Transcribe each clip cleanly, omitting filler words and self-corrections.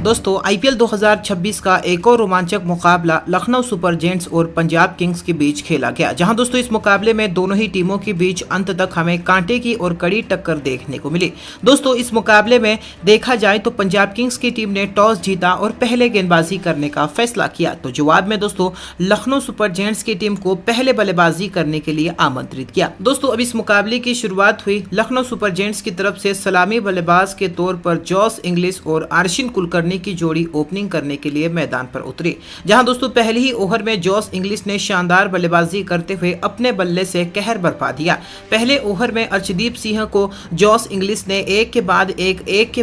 दोस्तों आईपीएल 2026 का एक और रोमांचक मुकाबला लखनऊ सुपर जायंट्स और पंजाब किंग्स के बीच खेला गया, जहां दोस्तों इस मुकाबले में दोनों ही टीमों के बीच अंत तक हमें कांटे की और कड़ी टक्कर देखने को मिली। दोस्तों इस मुकाबले में देखा जाए तो पंजाब किंग्स की टीम ने टॉस जीता और पहले गेंदबाजी करने का फैसला किया, तो जवाब में दोस्तों लखनऊ सुपर जायंट्स की टीम को पहले बल्लेबाजी करने के लिए आमंत्रित किया। दोस्तों अब इस मुकाबले की शुरुआत हुई लखनऊ सुपर जायंट्स की तरफ से सलामी बल्लेबाज के तौर पर जॉस इंग्लिश और अर्शिन कुलकर्णी की जोड़ी ओपनिंग करने के लिए मैदान पर उतरी, जहां दोस्तों पहले ही ओवर में जॉस इंग्लिश ने शानदार बल्लेबाजी करते हुए अपने बल्ले से कहर बरपा दिया। पहले ओवर में अर्शदीप सिंह को जॉस इंग्लिश ने एक के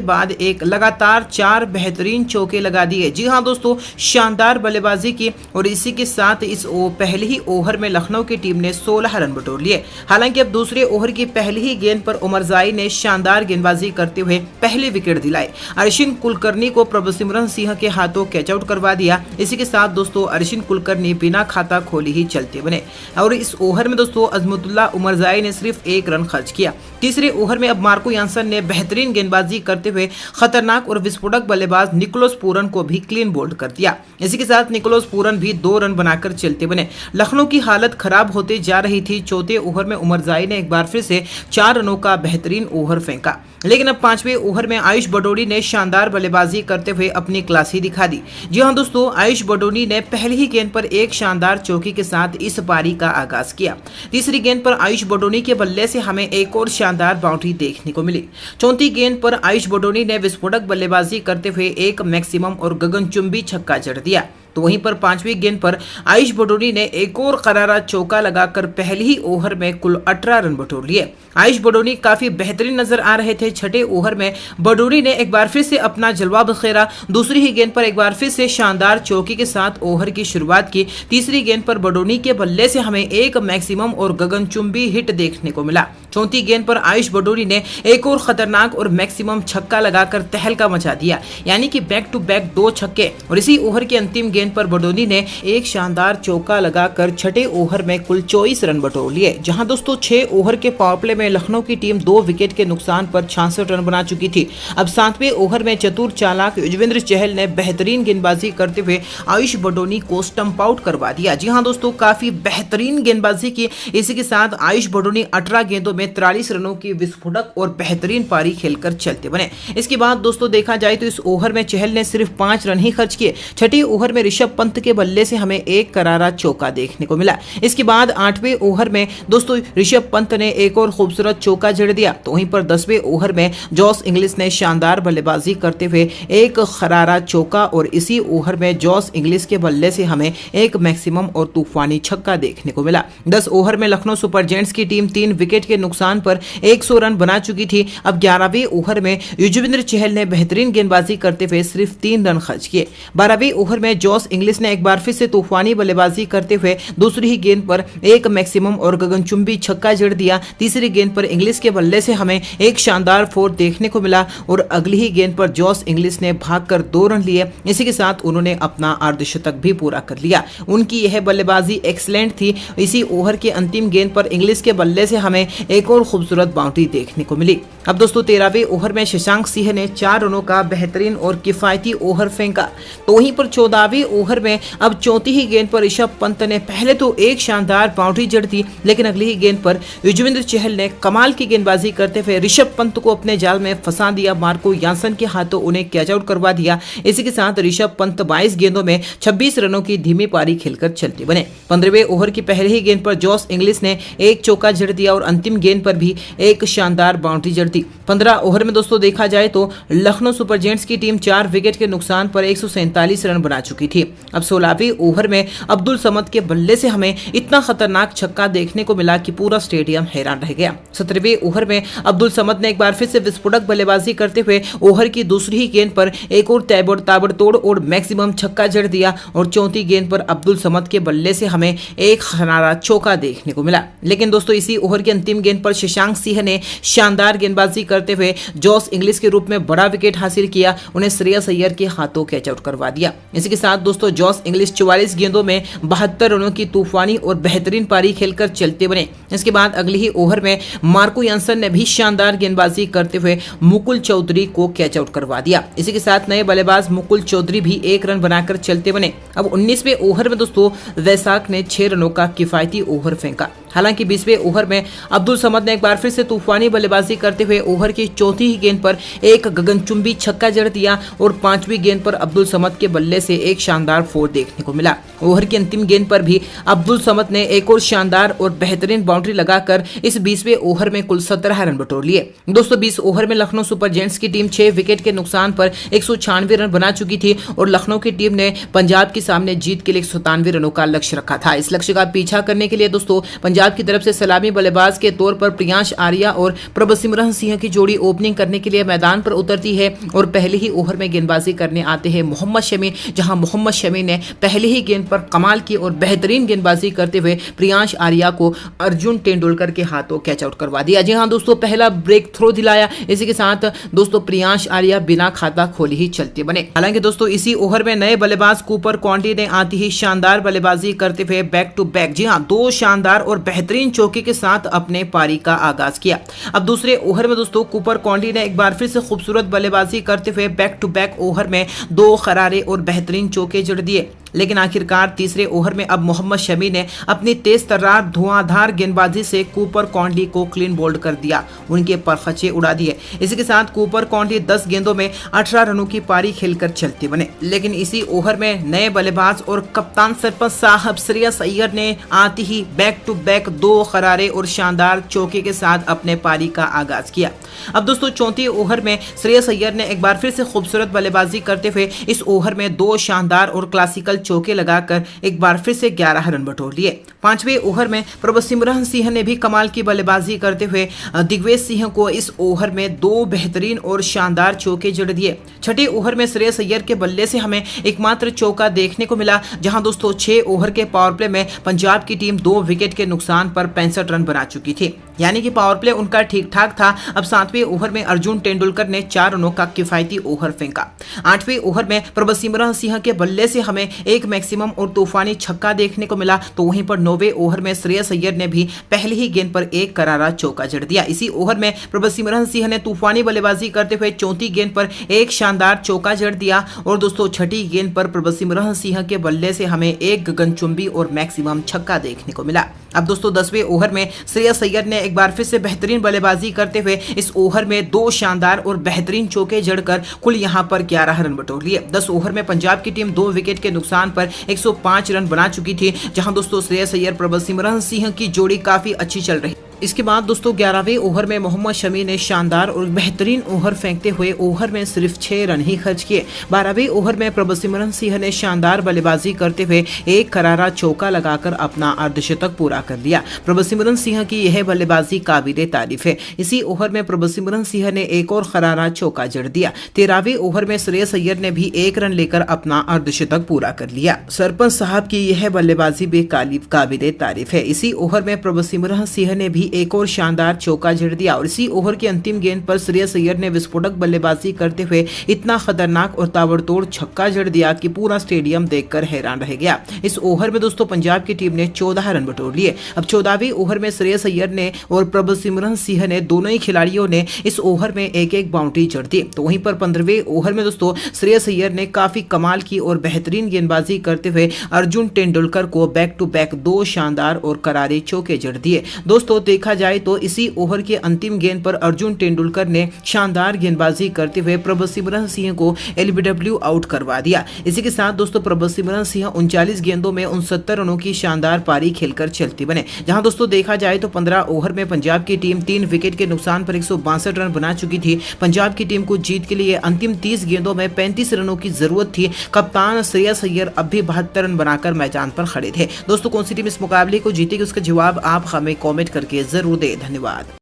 बाद एक लगातार 4 बेहतरीन चौके लगा दिए। जी हां दोस्तों, शानदार बल्लेबाजी की और इसी के साथ इस पहले ही ओवर में लखनऊ की टीम ने 16 रन बटोर लिए। हालांकि अब दूसरे ओवर की पहली ही गेंद पर उमरजाई ने शानदार गेंदबाजी करते हुए पहले विकेट दिलाई। अर्शिन कुलकर्णी को प्रभसिमरन सिंह के हाथों कैच आउट करवा दिया। इसी के साथ दोस्तों अर्शिन कुलकर्णी बिना खाता खोले ही चलते बने और इस ओवर में दोस्तों अजमतुल्लाह उमरजाई ने सिर्फ 1 रन खर्च किया। तीसरे ओवर में अब मार्को यानसन ने बेहतरीन गेंदबाजी करते हुए खतरनाक और विस्फोटक बल्लेबाज निकोलस पूरन को भी क्लीन बोल्ड कर दिया। इसी के साथ निकोलस पूरन भी 2 रन बनाकर चलते बने। लखनऊ की हालत खराब होते जा रही थी। चौथे ओवर में उमरजाई ने एक बार फिर से 4 रनों का बेहतरीन ओवर फेंका, लेकिन अब 5वें ओवर में आयुष बडोनी ने शानदार बल्लेबाजी करते हुए अपनी क्लास ही दिखा दी। जी हां दोस्तों, आयुष बडोनी ने पहली ही गेंद पर एक शानदार चौके के साथ इस पारी का आगाज किया। तीसरी गेंद पर आयुष बडोनी के बल्ले से हमें एक और शानदार बाउंड्री देखने को मिली। चौथी गेंद पर आयुष बडोनी ने विस्फोटक बल्लेबाजी करते हुए एक मैक्सिमम और गगनचुंबी छक्का जड़ दिया। तो वहीं पर 5वीं गेंद पर आयुष बडोनी ने एक और करारा चौका लगाकर पहले ही ओवर में कुल 18 रन बटोर लिए। आयुष बडोनी काफी बेहतरीन नजर आ रहे थे। छठे ओवर में बडोनी ने एक बार फिर से अपना जलवा बखेरा। दूसरी ही गेंद पर एक बार फिर से शानदार चौके के साथ ओवर की शुरुआत की। तीसरी गेंद पर बडोनी के बल्ले से हमें एक मैक्सिमम और गगनचुंबी हिट देखने को मिला। चौथी गेंद पर आयुष बडोनी ने एक और खतरनाक और मैक्सिमम छक्का लगाकर तहलका मचा दिया, यानी कि बैक टू बैक 2 छक्के। और इसी ओवर की अंतिम गेंद पर बडोनी ने एक शानदार चौका लगाकर छठे ओवर में कुल 24 रन बटोर लिए, जहां दोस्तों 6 ओवर के पावर प्ले में लखनऊ की टीम 2 विकेट के नुकसान पर 66 रन बना चुकी थी। अब 7वें ओवर में चतुर चालाक युजवेंद्र चहल ने बेहतरीन गेंदबाजी करते हुए आयुष बडोनी को स्टंप आउट करवा दिया। जी हां दोस्तों, काफी बेहतरीन गेंदबाजी की। इसी के साथ आयुष बडोनी 18 गेंदों में 43 रनों की विस्फोटक और बेहतरीन पारी खेलकर चलते बने। इसके बाद दोस्तों देखा जाए तो इस ओवर में चहल ने सिर्फ 5 रन ही खर्च किए। छठे ओवर में ऋषभ पंत के बल्ले से हमें एक करारा चौका देखने को मिला। इसके बाद 8वें ओवर में दोस्तों ऋषभ पंत ने एक और खूबसूरत चौका जड़ दिया। तो वहीं पर 10वें ओवर में जॉस इंग्लिश ने शानदार बल्लेबाजी करते हुए एक खरारा चौका और इसी ओवर में जॉस इंग्लिश के बल्ले से हमें एक मैक्सिमम और तूफानी छक्का देखने को मिला। 10 ओवर में लखनऊ सुपर जायंट्स की टीम 3 विकेट के नुकसान पर 100 रन बना चुकी थी। अब 11वें ओवर में युजवेंद्र चहल ने बेहतरीन गेंदबाजी करते हुए सिर्फ 3 रन खर्च किए। 12वें ओवर में जॉस इंग्लिश ने एक बार फिर से तूफानी बल्लेबाजी करते हुए दूसरी ही गेंद पर एक मैक्सिमम और गगनचुंबी छक्का जड़ दिया। तीसरी गेंद पर इंग्लिश के बल्ले से हमें एक शानदार 4 देखने को मिला और अगली ही गेंद पर जॉस इंग्लिश ने भागकर 2 रन लिए। इसी के साथ उन्होंने अपना अर्धशतक भी पूरा कर लिया। उनकी यह बल्लेबाजी एक्सीलेंट थी। इसी ओवर की अंतिम गेंद पर इंग्लिश के बल्ले से हमें एक और खूबसूरत बाउंड्री देखने को मिली। अब दोस्तों 13वें ओवर में शशांक सिंह ने 4 रनों का बेहतरीन और किफायती ओवर फेंका। तो वहीं पर 14वें ओवर में अब चौथी ही गेंद पर ऋषभ पंत ने पहले तो एक शानदार बाउंड्री जड़ दी, लेकिन अगली ही गेंद पर युजवेंद्र चहल ने कमाल की गेंदबाजी करते हुए ऋषभ पंत को अपने जाल में फंसा दिया। मार्को यानसन के हाथों उन्हें कैच आउट करवा दिया। इसी के साथ ऋषभ पंत 22 गेंदों में 26 रनों की धीमी पारी खेलकर चलते बने। 15वें ओवर की पहले ही गेंद पर जॉस इंग्लिश ने एक चौका जड़ दिया और अंतिम गेंद पर भी एक शानदार बाउंड्री जड़ दी। 15 ओवर में दोस्तों देखा जाए तो लखनऊ सुपर जायंट्स की टीम 4 विकेट के नुकसान पर 147 रन बना चुकी थी। अब 16वें ओवर में अब्दुल समद के बल्ले से हमें इतना खतरनाक छक्का देखने को मिला कि पूरा स्टेडियम हैरान रह गया। 17वें ओवर में अब्दुल समद ने एक बार फिर से विस्फोटक बल्लेबाजी करते हुए ओवर की दूसरी ही गेंद पर एक और ताबड़तोड़ और मैक्सिमम छक्का जड़ दिया और चौथी गेंद पर अब्दुल समद के बल्ले से हमें एक खरारा चौका देखने को मिला। लेकिन दोस्तों इसी ओवर की अंतिम गेंद पर शशांक सिंह ने शानदार गेंदबाजी करते हुए जॉस इंग्लिश के रूप में बड़ा विकेट हासिल किया। उन्हें श्रेयस अय्यर के हाथों कैच आउट करवा दिया। इसी के साथ दोस्तों जॉस इंग्लिश 44 गेंदों में 72 रनों की तूफानी और बेहतरीन पारी खेलकर चलते बने। इसके बाद अगले ही ओवर में मार्को यानसन ने भी शानदार गेंदबाजी करते हुए मुकुल चौधरी को कैच आउट करवा दिया। इसी के साथ नए बल्लेबाज मुकुल चौधरी भी 1 रन बनाकर चलते बने। अब 19वें ओवर में दोस्तों वैशाख ने 6 रनों का किफायती ओवर फेंका। हालांकि 20वें ओवर में अब्दुल समद ने एक बार फिर से तूफानी बल्लेबाजी करते हुए ओवर की चौथी ही गेंद पर एक गगनचुंबी छक्का जड़ दिया और 5वीं गेंद पर अब्दुल समद के बल्ले से एक शानदार फोर देखने को मिला। ओवर की अंतिम गेंद पर भी अब्दुल समद ने एक और शानदार और बेहतरीन बाउंड्री लगाकर इस 20वें ओवर में कुल 17 रन बटोर लिए। दोस्तों 20 ओवर में लखनऊ सुपर जायंट्स की टीम 6 विकेट के नुकसान पर 196 रन बना चुकी थी और लखनऊ की टीम ने पंजाब के सामने जीत के लिए 197 रनों का लक्ष्य रखा था। इस लक्ष्य का पीछा करने के लिए दोस्तों पंजाब की तरफ से सलामी बल्लेबाज के तौर पर प्रियांश आर्या और प्रभसिमरन सिंह की जोड़ी ओपनिंग करने के लिए मैदान पर उतरती है और पहले ही ओवर में गेंदबाजी करने आते हैं मोहम्मद शमी, जहां मोहम्मद शमी ने पहले ही गेंद पर कमाल की और बेहतरीन गेंदबाजी करते हुए प्रियांश आर्या को अर्जुन तेंदुलकर के हाथों कैच आउट करवा दिया। जी हां दोस्तों, पहला ब्रेक थ्रो दिलाया। इसी के साथ दोस्तों प्रियांश आर्या बिना खाता खोले ही चलते बने। हालांकि दोस्तों इसी ओवर में नए बल्लेबाज कूपर कॉन्डी ने आती ही शानदार बल्लेबाजी करते हुए बैक टू बैक, जी हां, 2 शानदार और बेहतरीन चौके के साथ अपने पारी का आगाज किया। अब दूसरे ओवर में दोस्तों कूपर कॉन्डी ने एक बार फिर से खूबसूरत बल्लेबाजी करते हुए बैक टू बैक ओवर में 2 खरारे और बेहतरीन चौके जड़ दिए। लेकिन आखिरकार तीसरे ओवर में अब मोहम्मद शमी ने अपनी तेज तर्रार धुआंधार गेंदबाजी से कूपर कॉन्डी को क्लीन बोल्ड कर दिया, उनके परखचे उड़ा दिए। इसी के साथ कूपर कॉन्डी 10 गेंदों में 18 रनों की पारी खेलकर चलते बने। लेकिन इसी ओवर में नए बल्लेबाज और कप्तान सरपंच साहब श्रेयस अय्यर ने आती ही बैक टू बैक 2 खरारे और शानदार चौके के साथ अपने पारी का आगाज किया। अब दोस्तों 34 ओवर में श्रेयस अय्यर ने एक बार फिर से खूबसूरत बल्लेबाजी करते हुए इस ओवर में 2 शानदार और क्लासिकल चौके लगाकर एक बार फिर से 11 रन बटोर लिए। 5वें ओवर में प्रभसिमरन सिंह ने भी कमाल की बल्लेबाजी करते हुए दिग्विजय सिंह को इस ओवर में 2 बेहतरीन और शानदार चौके जड़ दिए। 6ठे ओवर में श्रेयस अय्यर के बल्ले से हमें एकमात्र चौका देखने को मिला, जहां दोस्तों 6 ओवर के पावर प्ले में पंजाब की टीम 2 विकेट के नुकसान पर 65 रन बना चुकी थी, यानी कि पावर प्ले उनका ठीक ठाक था। अब 7वें ओवर में अर्जुन तेंदुलकर ने 4 रनों का किफायती ओवर फेंका। 8वें ओवर में प्रभसिमरन सिंह के बल्ले से हमें एक मैक्सिमम और तूफानी छक्का देखने को मिला, तो वहीं पर 9वें ओवर में श्रेयस अय्यर ने भी पहली ही गेंद पर एक करारा चौका जड़ दिया। इसी ओवर में प्रभसिमरन सिंह ने तूफानी बल्लेबाजी करते हुए 34 गेंद पर एक शानदार चौका जड़ दिया और दोस्तों 6ठी गेंद पर प्रभसिमरन सिंह के बल्ले से हमें एक गगनचुंबी और मैक्सिमम छक्का देखने को मिला। अब दोस्तों 10वें ओवर में श्रेयस अय्यर ने एक बार फिर से बेहतरीन बल्लेबाजी करते हुए इस ओवर में 2 शानदार और बेहतरीन चौके जड़कर कुल यहां पर 11 रन बटोर लिए। 10 ओवर में पंजाब की टीम 2 विकेट के नुकसान पर 105 रन बना चुकी थी, जहां दोस्तों श्रेयस अय्यर प्रभसिमरन सिंह की जोड़ी काफी अच्छी चल रही। इसके बाद दोस्तों 11वें ओवर में मोहम्मद शमी ने शानदार और बेहतरीन ओवर फेंकते हुए ओवर में सिर्फ 6 रन ही खर्च किए। 12वें ओवर में प्रभसिमरन सिंह ने शानदार बल्लेबाजी करते हुए एक करारा चौका लगाकर अपना अर्धशतक पूरा कर लिया। प्रभसिमरन सिंह की यह बल्लेबाजी काबिले तारीफ है। इसी ओवर में प्रभसिमरन सिंह ने एक और खरारा चौका जड़ दिया। 13वें ओवर में श्रेयस अय्यर ने भी 1 रन लेकर अपना अर्धशतक पूरा कर लिया। सरपंच साहब की यह बल्लेबाजी भी काबिले तारीफ है। इसी ओवर में प्रभसिमरन सिंह ने भी एक और शानदार चौका जड़ दिया और इसी ओवर की अंतिम गेंद पर श्रेयस अय्यर ने विस्फोटक बल्लेबाजी करते हुए इतना खतरनाक और ताबड़तोड़ छक्का जड़ दिया कि पूरा स्टेडियम देखकर हैरान रह गया। इस ओवर में दोस्तों पंजाब की टीम ने 14 रन बटोर लिए। अब 14वें ओवर में श्रेयस अय्यर ने और प्रभसिमरन सिंह ने दोनों ही खिलाड़ियों ने इस ओवर में एक बाउंड्री जड़ दी। तो वहीं पर 15वें ओवर में दोस्तों श्रेयस अय्यर ने काफी कमाल की और बेहतरीन गेंदबाजी करते हुए अर्जुन तेंदुलकर को बैक टू बैक 2 शानदार और करारे चौके जड़ दिए। दोस्तों देखा जाए तो इसी ओवर के अंतिम गेंद पर अर्जुन तेंदुलकर ने शानदार गेंदबाजी करते हुए प्रभसिमरन सिंह को एलबीडब्ल्यू आउट करवा दिया। इसी के साथ दोस्तों प्रभसिमरन सिंह 39 गेंदों में 69 रनों की शानदार पारी खेलकर चलती बने। जहां दोस्तों देखा जाए तो 15 ओवर में पंजाब की टीम 3 विकेट के नुकसान पर 162 रन बना चुकी थी। पंजाब की टीम को जीत के लिए अंतिम 30 गेंदों में 35 रनों की जरूरत थी। कप्तान श्रेयस अय्यर अब भी 72 रन बनाकर मैदान पर खड़े थे। दोस्तों कौन सी टीम इस मुकाबले को जीतेगी उसका जवाब आप हमें कॉमेंट करके जरूर दें। धन्यवाद।